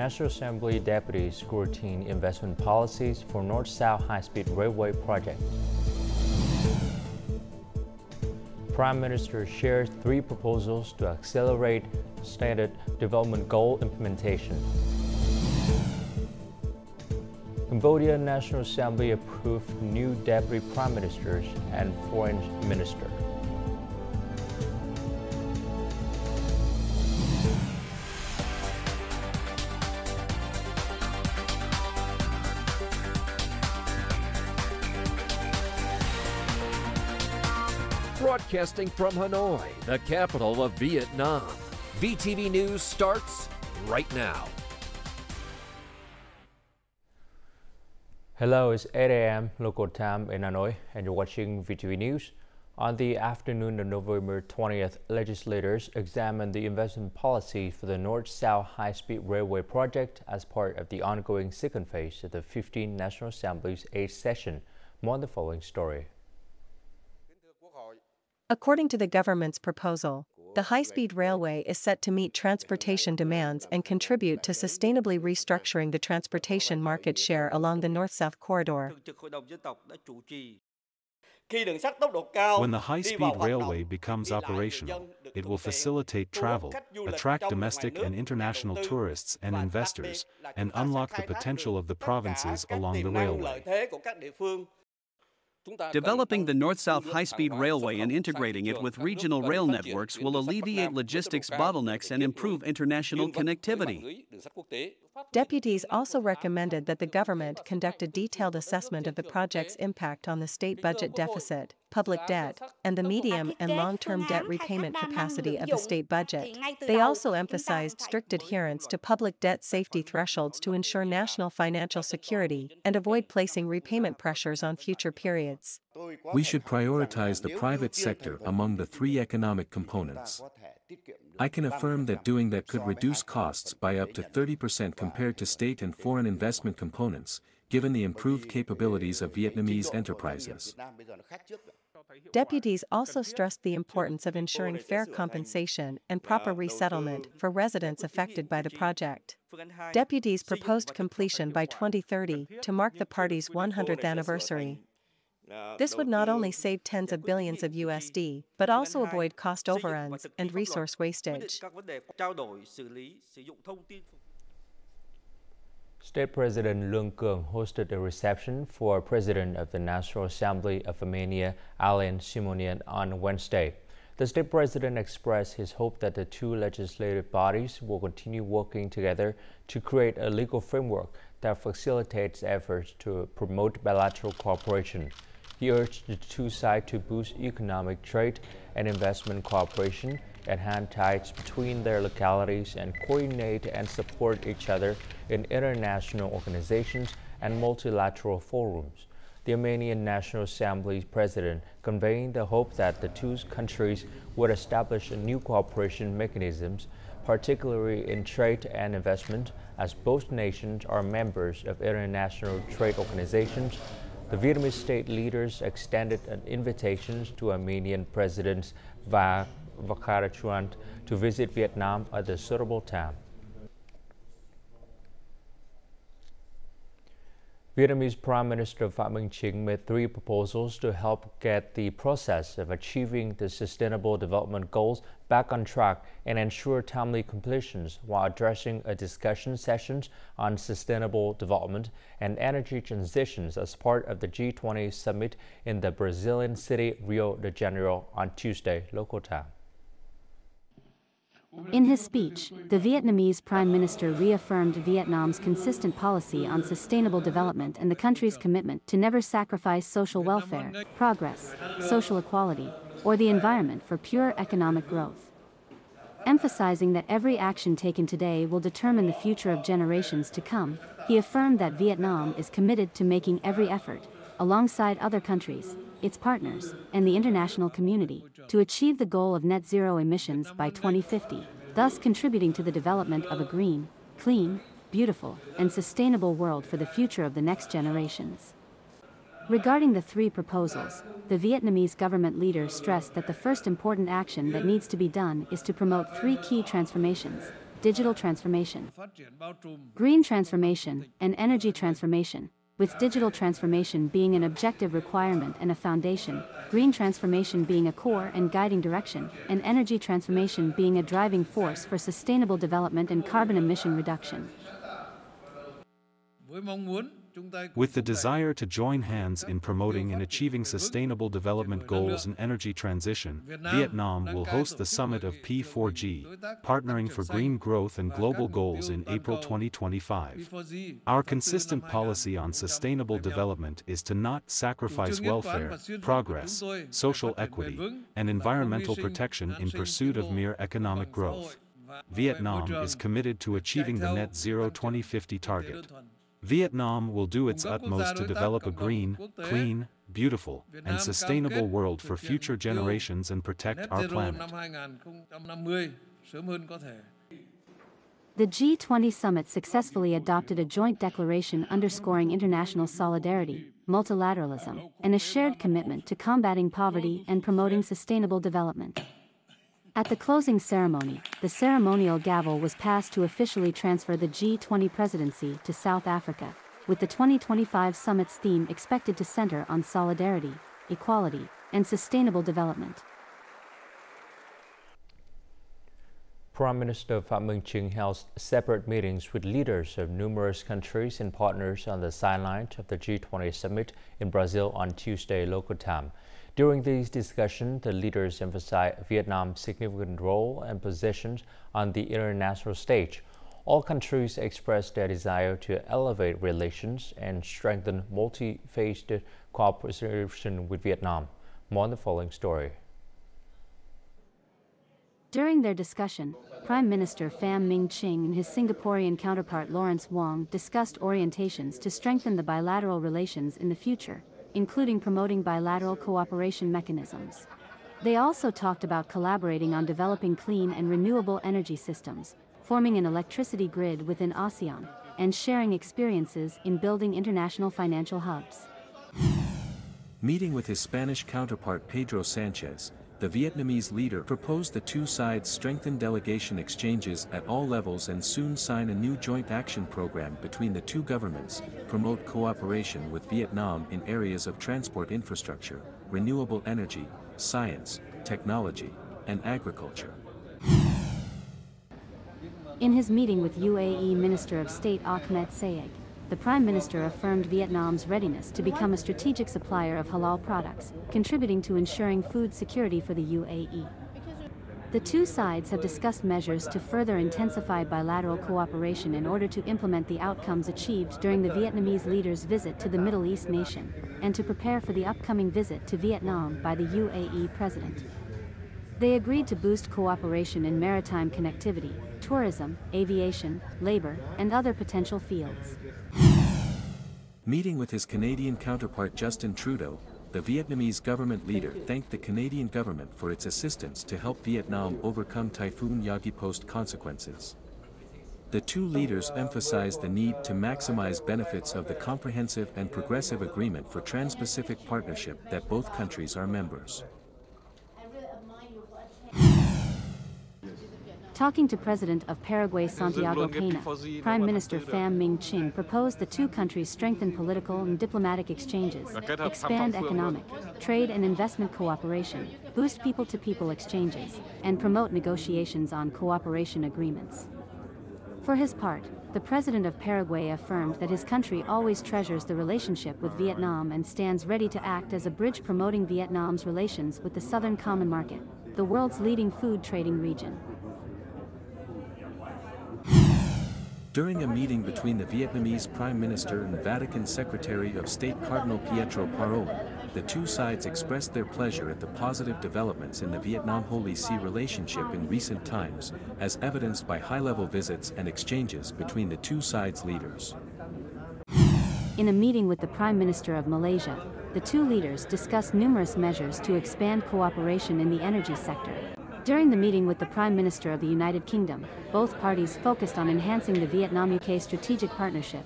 National Assembly deputies scrutine investment policies for North-South High-Speed Railway project. Prime Minister shares 3 proposals to accelerate stated development goal implementation. Cambodia National Assembly approved new deputy prime ministers and foreign minister. Broadcasting from Hanoi, the capital of Vietnam. VTV News starts right now. Hello, it's 8 a.m. local time in Hanoi, and you're watching VTV News. On the afternoon of November 20th, legislators examined the investment policy for the North-South High-Speed Railway project as part of the ongoing second phase of the 15th National Assembly's 8th session. More on the following story. According to the government's proposal, the high-speed railway is set to meet transportation demands and contribute to sustainably restructuring the transportation market share along the north-south corridor. When the high-speed railway becomes operational, it will facilitate travel, attract domestic and international tourists and investors, and unlock the potential of the provinces along the railway. Developing the North-South High-Speed Railway and integrating it with regional rail networks will alleviate logistics bottlenecks and improve international connectivity. Deputies also recommended that the government conduct a detailed assessment of the project's impact on the state budget deficit, public debt, and the medium and long-term debt repayment capacity of the state budget. They also emphasized strict adherence to public debt safety thresholds to ensure national financial security and avoid placing repayment pressures on future periods. We should prioritize the private sector among the 3 economic components. I can affirm that doing that could reduce costs by up to 30% compared to state and foreign investment components, given the improved capabilities of Vietnamese enterprises. Deputies also stressed the importance of ensuring fair compensation and proper resettlement for residents affected by the project. Deputies proposed completion by 2030 to mark the party's 100th anniversary. This would not only save tens of billions of USD, but also avoid cost overruns and resource wastage. State President Lương Cường hosted a reception for President of the National Assembly of Armenia, Alain Simonian, on Wednesday. The state president expressed his hope that the 2 legislative bodies will continue working together to create a legal framework that facilitates efforts to promote bilateral cooperation. He urged the 2 sides to boost economic trade and investment cooperation, enhance ties between their localities, and coordinate and support each other in international organizations and multilateral forums. The Armenian National Assembly president conveying the hope that the 2 countries would establish new cooperation mechanisms, particularly in trade and investment, as both nations are members of international trade organizations. The Vietnamese state leaders extended an invitation to Armenian President Vacarachuan to visit Vietnam at a suitable time. Vietnamese Prime Minister Phạm Minh Chính made 3 proposals to help get the process of achieving the Sustainable Development Goals back on track and ensure timely completions while addressing a discussion sessions on sustainable development and energy transitions as part of the G20 Summit in the Brazilian city Rio de Janeiro on Tuesday, local time. In his speech, the Vietnamese Prime Minister reaffirmed Vietnam's consistent policy on sustainable development and the country's commitment to never sacrifice social welfare, progress, social equality, or the environment for pure economic growth. Emphasizing that every action taken today will determine the future of generations to come, he affirmed that Vietnam is committed to making every effort, alongside other countries, its partners, and the international community, to achieve the goal of net zero emissions by 2050, thus contributing to the development of a green, clean, beautiful, and sustainable world for the future of the next generations. Regarding the 3 proposals, the Vietnamese government leader stressed that the first important action that needs to be done is to promote 3 key transformations: digital transformation, green transformation, and energy transformation, with digital transformation being an objective requirement and a foundation, green transformation being a core and guiding direction, and energy transformation being a driving force for sustainable development and carbon emission reduction. With the desire to join hands in promoting and achieving sustainable development goals and energy transition, Vietnam will host the summit of P4G, partnering for green growth and global goals in April 2025. Our consistent policy on sustainable development is to not sacrifice welfare, progress, social equity, and environmental protection in pursuit of mere economic growth. Vietnam is committed to achieving the Net Zero 2050 target. Vietnam will do its utmost to develop a green, clean, beautiful, and sustainable world for future generations and protect our planet. The G20 Summit successfully adopted a joint declaration underscoring international solidarity, multilateralism, and a shared commitment to combating poverty and promoting sustainable development. At the closing ceremony, the ceremonial gavel was passed to officially transfer the G20 presidency to South Africa, with the 2025 summit's theme expected to center on solidarity, equality, and sustainable development. Prime Minister Phạm Minh Chính held separate meetings with leaders of numerous countries and partners on the sidelines of the G20 Summit in Brazil on Tuesday local time. During these discussions, the leaders emphasized Vietnam's significant role and positions on the international stage. All countries expressed their desire to elevate relations and strengthen multi-faceted cooperation with Vietnam. More on the following story. During their discussion, Prime Minister Phạm Minh Chính and his Singaporean counterpart Lawrence Wong discussed orientations to strengthen the bilateral relations in the future, including promoting bilateral cooperation mechanisms. They also talked about collaborating on developing clean and renewable energy systems, forming an electricity grid within ASEAN, and sharing experiences in building international financial hubs. Meeting with his Spanish counterpart Pedro Sanchez, the Vietnamese leader proposed the two sides strengthen delegation exchanges at all levels and soon sign a new joint action program between the two governments, promote cooperation with Vietnam in areas of transport infrastructure, renewable energy, science, technology, and agriculture. In his meeting with UAE Minister of State Ahmed Saeed, the Prime Minister affirmed Vietnam's readiness to become a strategic supplier of halal products, contributing to ensuring food security for the UAE. The two sides have discussed measures to further intensify bilateral cooperation in order to implement the outcomes achieved during the Vietnamese leader's visit to the Middle East nation, and to prepare for the upcoming visit to Vietnam by the UAE President. They agreed to boost cooperation in maritime connectivity, tourism, aviation, labor, and other potential fields. Meeting with his Canadian counterpart Justin Trudeau, the Vietnamese government leader thanked the Canadian government for its assistance to help Vietnam overcome Typhoon Yagi post-consequences. The two leaders emphasized the need to maximize benefits of the comprehensive and progressive agreement for Trans-Pacific Partnership that both countries are members. Talking to President of Paraguay Santiago Peña, Prime Minister Phạm Minh Chính proposed the two countries strengthen political and diplomatic exchanges, expand economic, trade and investment cooperation, boost people-to-people exchanges, and promote negotiations on cooperation agreements. For his part, the President of Paraguay affirmed that his country always treasures the relationship with Vietnam and stands ready to act as a bridge promoting Vietnam's relations with the Southern Common Market, the world's leading food trading region. During a meeting between the Vietnamese Prime Minister and Vatican Secretary of State Cardinal Pietro Parolin, the two sides expressed their pleasure at the positive developments in the Vietnam-Holy See relationship in recent times, as evidenced by high-level visits and exchanges between the two sides' leaders. In a meeting with the Prime Minister of Malaysia, the two leaders discussed numerous measures to expand cooperation in the energy sector. During the meeting with the Prime Minister of the United Kingdom, both parties focused on enhancing the Vietnam-UK strategic partnership.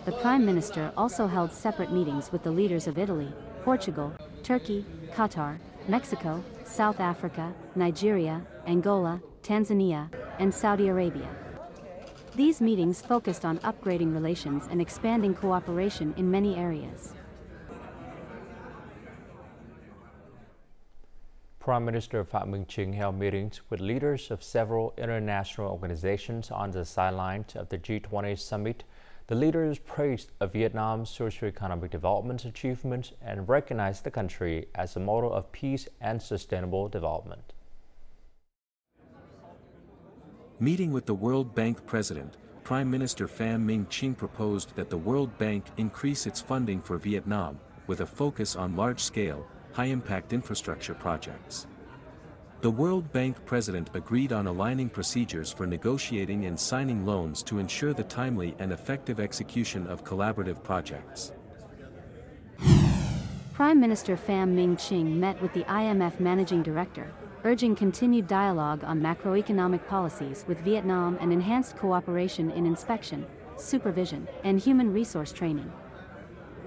The Prime Minister also held separate meetings with the leaders of Italy, Portugal, Turkey, Qatar, Mexico, South Africa, Nigeria, Angola, Tanzania, and Saudi Arabia. These meetings focused on upgrading relations and expanding cooperation in many areas. Prime Minister Phie held meetings with leaders of several international organizations on the sidelines of the G20 Summit. The leaders praised Vietnam's socio-economic development achievements and recognized the country as a model of peace and sustainable development. Meeting with the World Bank President, Prime Minister Pham Minh Chinh proposed that the World Bank increase its funding for Vietnam, with a focus on large-scale, high-impact infrastructure projects. The World Bank President agreed on aligning procedures for negotiating and signing loans to ensure the timely and effective execution of collaborative projects. Prime Minister Pham Minh Chinh met with the IMF Managing Director, urging continued dialogue on macroeconomic policies with Vietnam and enhanced cooperation in inspection, supervision, and human resource training.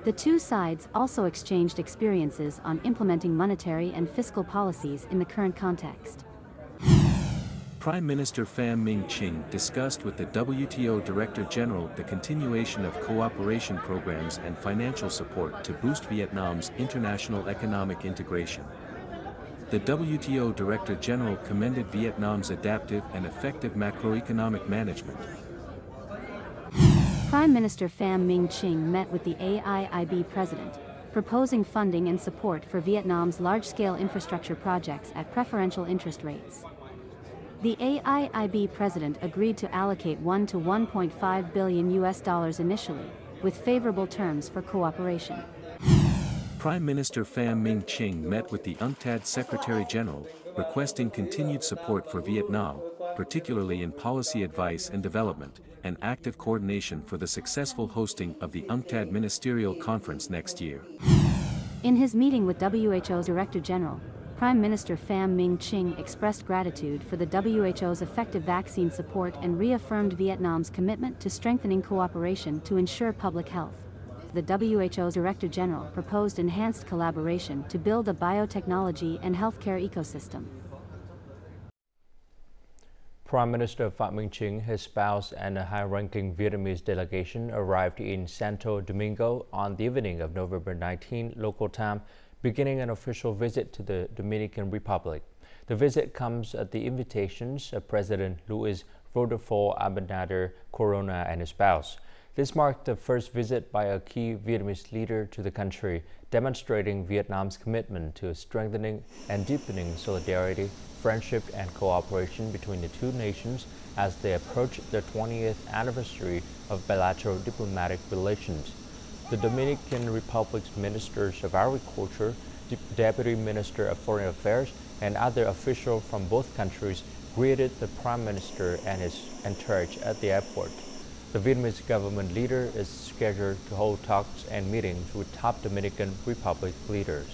The two sides also exchanged experiences on implementing monetary and fiscal policies in the current context. Prime Minister Pham Minh Chinh discussed with the WTO Director General the continuation of cooperation programs and financial support to boost Vietnam's international economic integration. The WTO Director General commended Vietnam's adaptive and effective macroeconomic management. Prime Minister Pham Minh Chinh met with the AIIB President, proposing funding and support for Vietnam's large-scale infrastructure projects at preferential interest rates. The AIIB President agreed to allocate $1 to $1.5 billion initially, with favorable terms for cooperation. Prime Minister Pham Minh Chinh met with the UNCTAD Secretary General, requesting continued support for Vietnam, particularly in policy advice and development, and active coordination for the successful hosting of the UNCTAD Ministerial Conference next year. In his meeting with WHO's Director General, Prime Minister Pham Minh Chinh expressed gratitude for the WHO's effective vaccine support and reaffirmed Vietnam's commitment to strengthening cooperation to ensure public health. The WHO's Director General proposed enhanced collaboration to build a biotechnology and healthcare ecosystem. Prime Minister Pham Minh Chinh, his spouse, and a high-ranking Vietnamese delegation arrived in Santo Domingo on the evening of November 19 local time, beginning an official visit to the Dominican Republic. The visit comes at the invitations of President Luis Rodolfo Abinader Corona and his spouse. This marked the first visit by a key Vietnamese leader to the country, demonstrating Vietnam's commitment to strengthening and deepening solidarity, friendship, and cooperation between the two nations as they approach the 20th anniversary of bilateral diplomatic relations. The Dominican Republic's Ministers of Agriculture, Deputy Minister of Foreign Affairs, and other officials from both countries greeted the Prime Minister and his entourage at the airport. The Vietnamese government leader is scheduled to hold talks and meetings with top Dominican Republic leaders.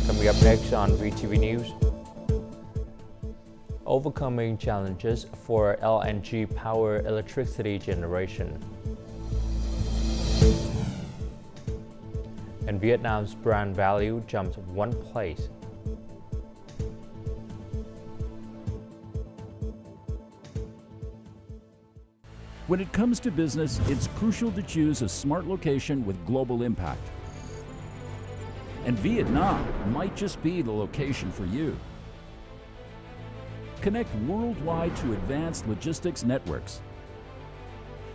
Coming up next on VTV News, overcoming challenges for LNG power electricity generation. And Vietnam's brand value jumps one place. When it comes to business, it's crucial to choose a smart location with global impact. And Vietnam might just be the location for you. Connect worldwide to advanced logistics networks.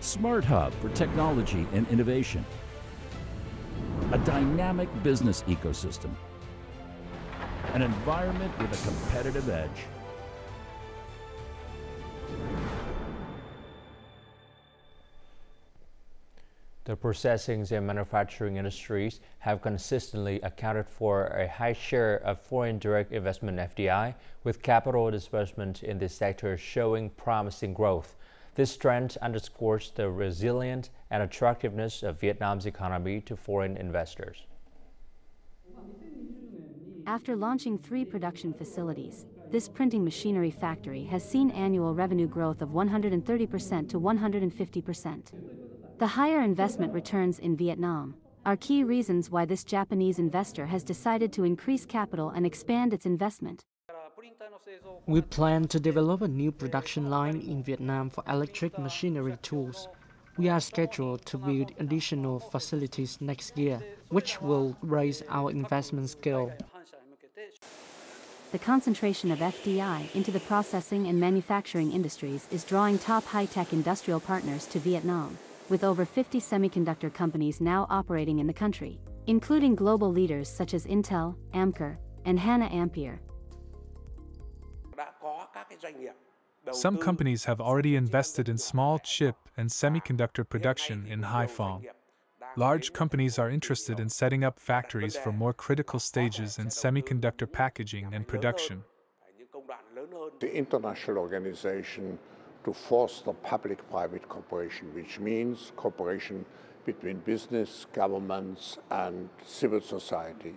Smart hub for technology and innovation. A dynamic business ecosystem. An environment with a competitive edge. The processing and manufacturing industries have consistently accounted for a high share of foreign direct investment (FDI), with capital disbursement in this sector showing promising growth. This trend underscores the resilience and attractiveness of Vietnam's economy to foreign investors. After launching 3 production facilities, this printing machinery factory has seen annual revenue growth of 130% to 150%. The higher investment returns in Vietnam, are key reasons why this Japanese investor has decided to increase capital and expand its investment. We plan to develop a new production line in Vietnam for electric machinery tools. We are scheduled to build additional facilities next year, which will raise our investment scale. The concentration of FDI into the processing and manufacturing industries is drawing top high-tech industrial partners to Vietnam, with over 50 semiconductor companies now operating in the country, including global leaders such as Intel, Amkor, and Hana Ampere. Some companies have already invested in small chip and semiconductor production in Haiphong. Large companies are interested in setting up factories for more critical stages in semiconductor packaging and production. The international organization to foster public-private cooperation, which means cooperation between business, governments, and civil society.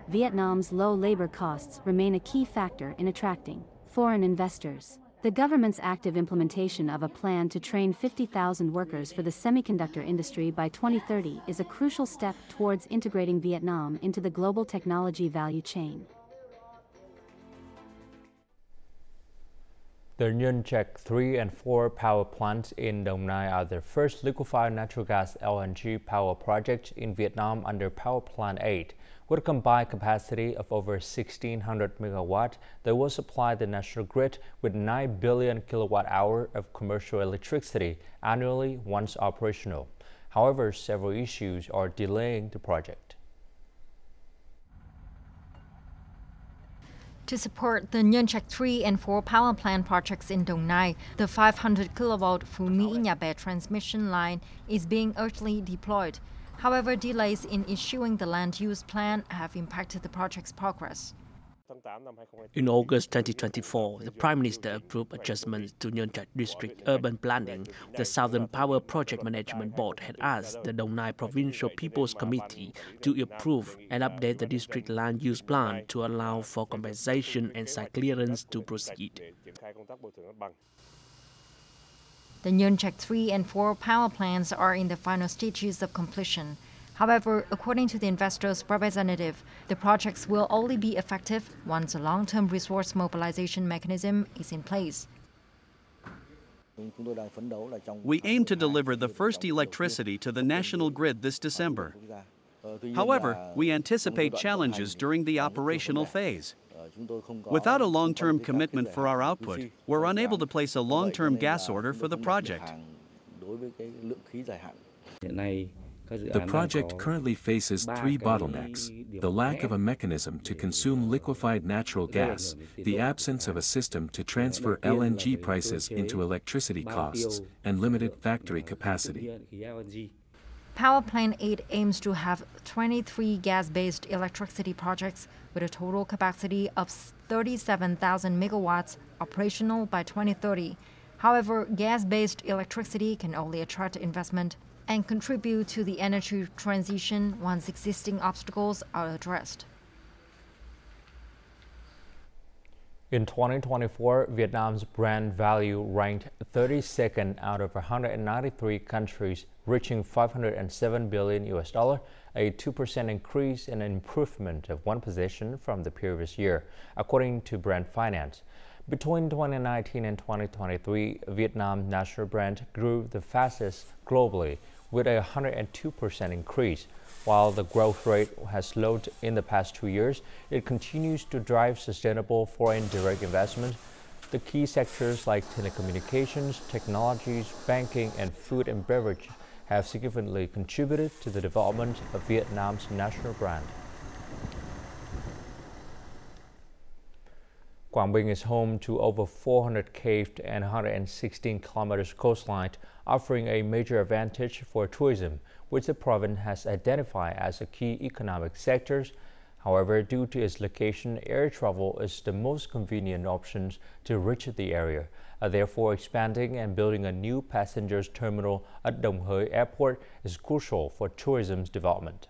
Vietnam's low labor costs remain a key factor in attracting foreign investors. The government's active implementation of a plan to train 50,000 workers for the semiconductor industry by 2030 is a crucial step towards integrating Vietnam into the global technology value chain. The Nhân Trạch 3 and 4 power plants in Dong Nai are the first liquefied natural gas LNG power project in Vietnam under Power Plant 8. With a combined capacity of over 1,600 megawatt, they will supply the national grid with 9 billion kilowatt-hour of commercial electricity annually once operational. However, several issues are delaying the project. To support the Nhân Trạch 3 and 4 power plant projects in Dong Nai, the 500 kilovolt Phú Mỹ Nhà Bè transmission line is being urgently deployed. However, delays in issuing the land use plan have impacted the project's progress. In August 2024, the Prime Minister approved adjustments to Nhân Trạch District Urban Planning. The Southern Power Project Management Board had asked the Dong Nai Provincial People's Committee to approve and update the district land use plan to allow for compensation and site clearance to proceed. The Nhân Trạch 3 and 4 power plants are in the final stages of completion. However, according to the investor's representative, the projects will only be effective once a long-term resource mobilization mechanism is in place. We aim to deliver the first electricity to the national grid this December. However, we anticipate challenges during the operational phase. Without a long-term commitment for our output, we're unable to place a long-term gas order for the project. The project currently faces three bottlenecks: the lack of a mechanism to consume liquefied natural gas, the absence of a system to transfer LNG prices into electricity costs, and limited factory capacity. Power Plant 8 aims to have 23 gas-based electricity projects with a total capacity of 37,000 megawatts operational by 2030. However, gas-based electricity can only attract investment and contribute to the energy transition once existing obstacles are addressed. In 2024, Vietnam's brand value ranked 32nd out of 193 countries, reaching $507 billion, a 2% increase and an improvement of one position from the previous year, according to Brand Finance. Between 2019 and 2023, Vietnam's national brand grew the fastest globally, with a 102% increase. While the growth rate has slowed in the past 2 years, it continues to drive sustainable foreign direct investment. The key sectors like telecommunications, technologies, banking, and food and beverage have significantly contributed to the development of Vietnam's national brand. Quảng Bình is home to over 400 caved and 116 kilometers coastline, offering a major advantage for tourism, which the province has identified as a key economic sector. However, due to its location, air travel is the most convenient option to reach the area. Therefore, expanding and building a new passengers terminal at Đồng Hới Airport is crucial for tourism's development.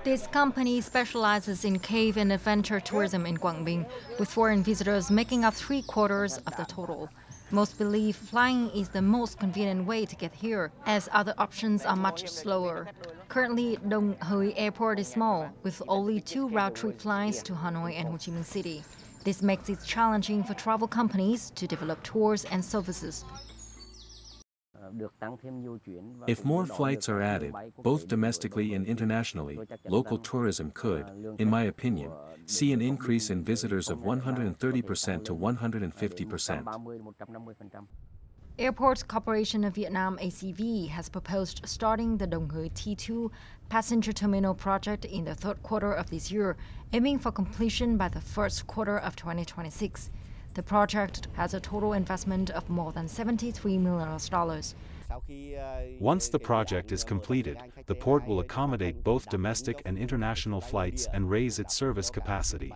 This company specializes in cave and adventure tourism in Quảng Bình, with foreign visitors making up 3/4 of the total. Most believe flying is the most convenient way to get here, as other options are much slower. Currently, Đồng Hới Airport is small, with only 2 round-trip flights to Hanoi and Ho Chi Minh City. This makes it challenging for travel companies to develop tours and services. If more flights are added, both domestically and internationally, local tourism could, in my opinion, see an increase in visitors of 130% to 150%. Airports Corporation of Vietnam ACV has proposed starting the Đồng Hới T2 passenger terminal project in the 3rd quarter of this year, aiming for completion by the 1st quarter of 2026. The project has a total investment of more than $73 million. Once the project is completed, the port will accommodate both domestic and international flights and raise its service capacity.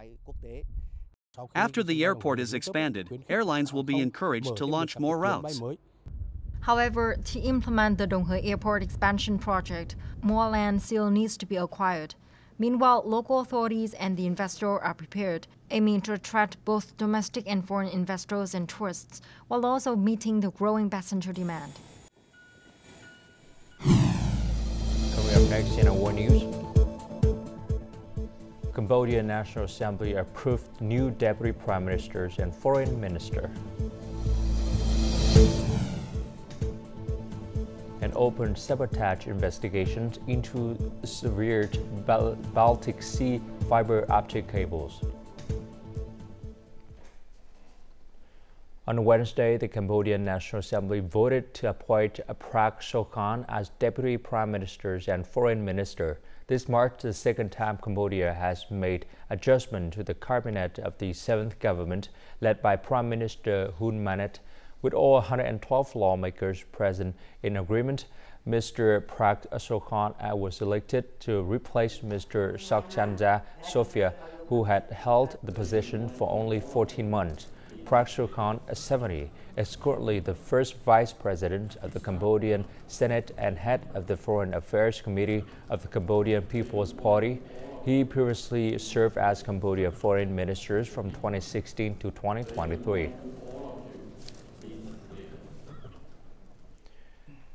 After the airport is expanded, airlines will be encouraged to launch more routes. However, to implement the Đồng Hới Airport expansion project, more land still needs to be acquired. Meanwhile, local authorities and the investor are prepared, aiming to attract both domestic and foreign investors and tourists, while also meeting the growing passenger demand. Coming up next in our world news, Cambodia National Assembly approved new deputy prime ministers and foreign minister. And opened sabotage investigations into severed Baltic Sea fiber optic cables. On Wednesday, the Cambodian National Assembly voted to appoint Prak Sokhonn as Deputy Prime Minister and Foreign Minister. This marks the 2nd time Cambodia has made adjustment to the cabinet of the 7th government, led by Prime Minister Hun Manet. With all 112 lawmakers present in agreement, Mr. Prak Sokhonn was elected to replace Mr. Sokchanja Sophia, who had held the position for only 14 months. Prak Sokhonn, 70, is currently the first vice president of the Cambodian Senate and head of the Foreign Affairs Committee of the Cambodian People's Party. He previously served as Cambodia Foreign Minister from 2016 to 2023.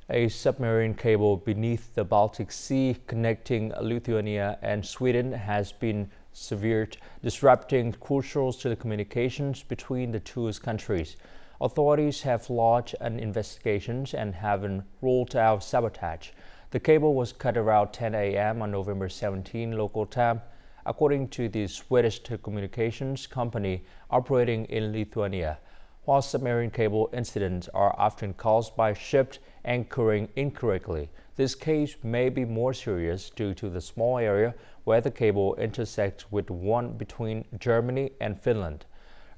A submarine cable beneath the Baltic Sea connecting Lithuania and Sweden has been severed, disrupting crucial telecommunications between the two countries. Authorities have launched an investigation and haven't ruled out sabotage. The cable was cut around 10 a.m. on November 17 local time, according to the Swedish telecommunications company operating in Lithuania. While submarine cable incidents are often caused by ships anchoring incorrectly, this case may be more serious due to the small area where the cable intersects with one between Germany and Finland.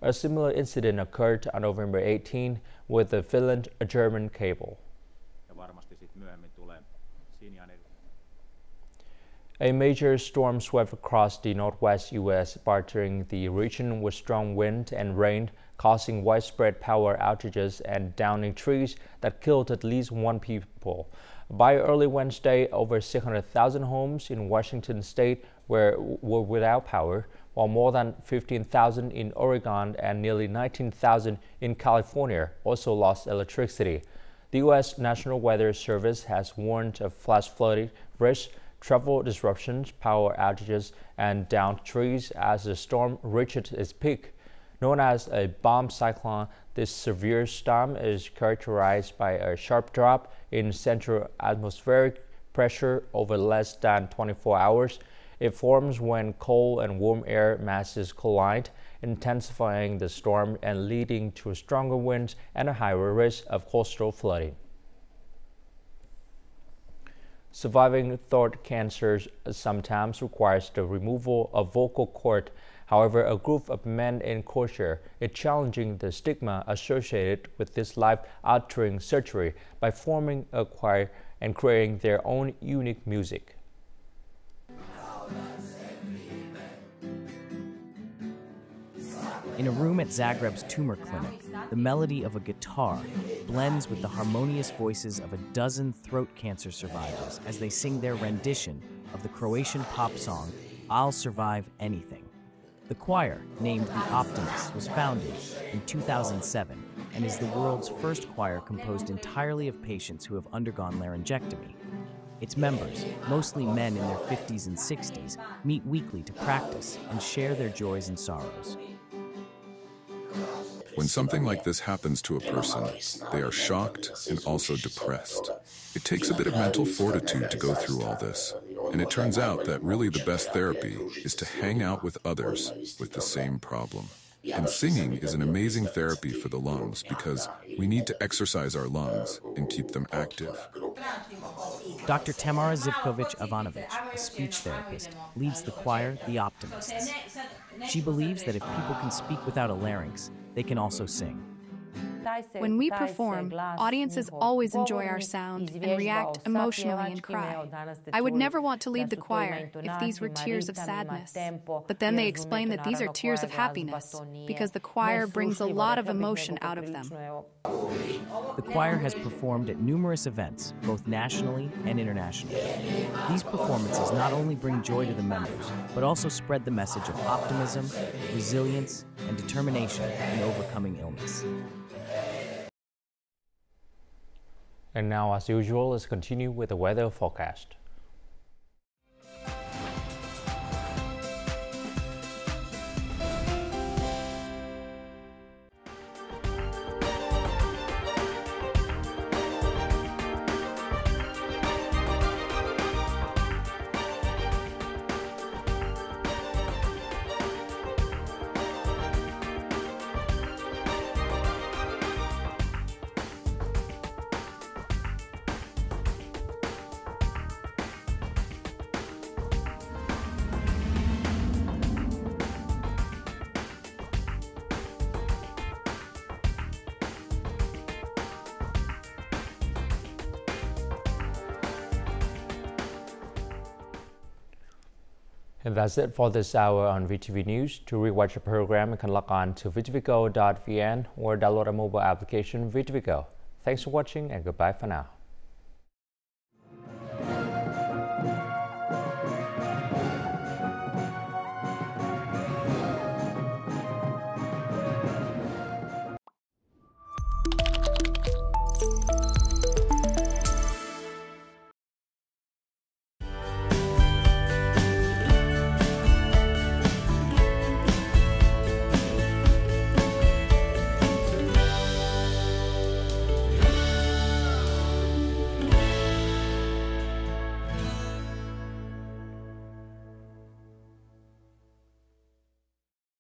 A similar incident occurred on November 18 with the Finland-German cable. A major storm swept across the northwest U.S., battering the region with strong wind and rain, causing widespread power outages and downing trees that killed at least 1 people. By early Wednesday, over 600,000 homes in Washington state were without power, while more than 15,000 in Oregon and nearly 19,000 in California also lost electricity. The U.S. National Weather Service has warned of flash flooding risks, travel disruptions, power outages, and downed trees as the storm reached its peak. Known as a bomb cyclone, this severe storm is characterized by a sharp drop in central atmospheric pressure over less than 24 hours. It forms when cold and warm air masses collide, intensifying the storm and leading to stronger winds and a higher risk of coastal flooding. Surviving throat cancer sometimes requires the removal of vocal cord. However, a group of men in Croatia is challenging the stigma associated with this life-altering surgery by forming a choir and creating their own unique music. In a room at Zagreb's tumor clinic, the melody of a guitar blends with the harmonious voices of a dozen throat cancer survivors as they sing their rendition of the Croatian pop song, I'll Survive Anything. The choir, named The Optimists, was founded in 2007 and is the world's first choir composed entirely of patients who have undergone laryngectomy. Its members, mostly men in their 50s and 60s, meet weekly to practice and share their joys and sorrows. When something like this happens to a person, they are shocked and also depressed. It takes a bit of mental fortitude to go through all this, and it turns out that really the best therapy is to hang out with others with the same problem. And singing is an amazing therapy for the lungs because we need to exercise our lungs and keep them active. Dr. Tamara Zivkovic-Ivanovich, a speech therapist, leads the choir, The Optimists. She believes that if people can speak without a larynx, they can also sing. When we perform, audiences always enjoy our sound and react emotionally and cry. I would never want to lead the choir if these were tears of sadness. But then they explain that these are tears of happiness because the choir brings a lot of emotion out of them. The choir has performed at numerous events, both nationally and internationally. These performances not only bring joy to the members, but also spread the message of optimism, resilience, and determination in overcoming illness. And now, as usual, let's continue with the weather forecast. And that's it for this hour on VTV News. To rewatch the program, you can log on to VTVgo.vn or download a mobile application VTVgo. Thanks for watching and goodbye for now.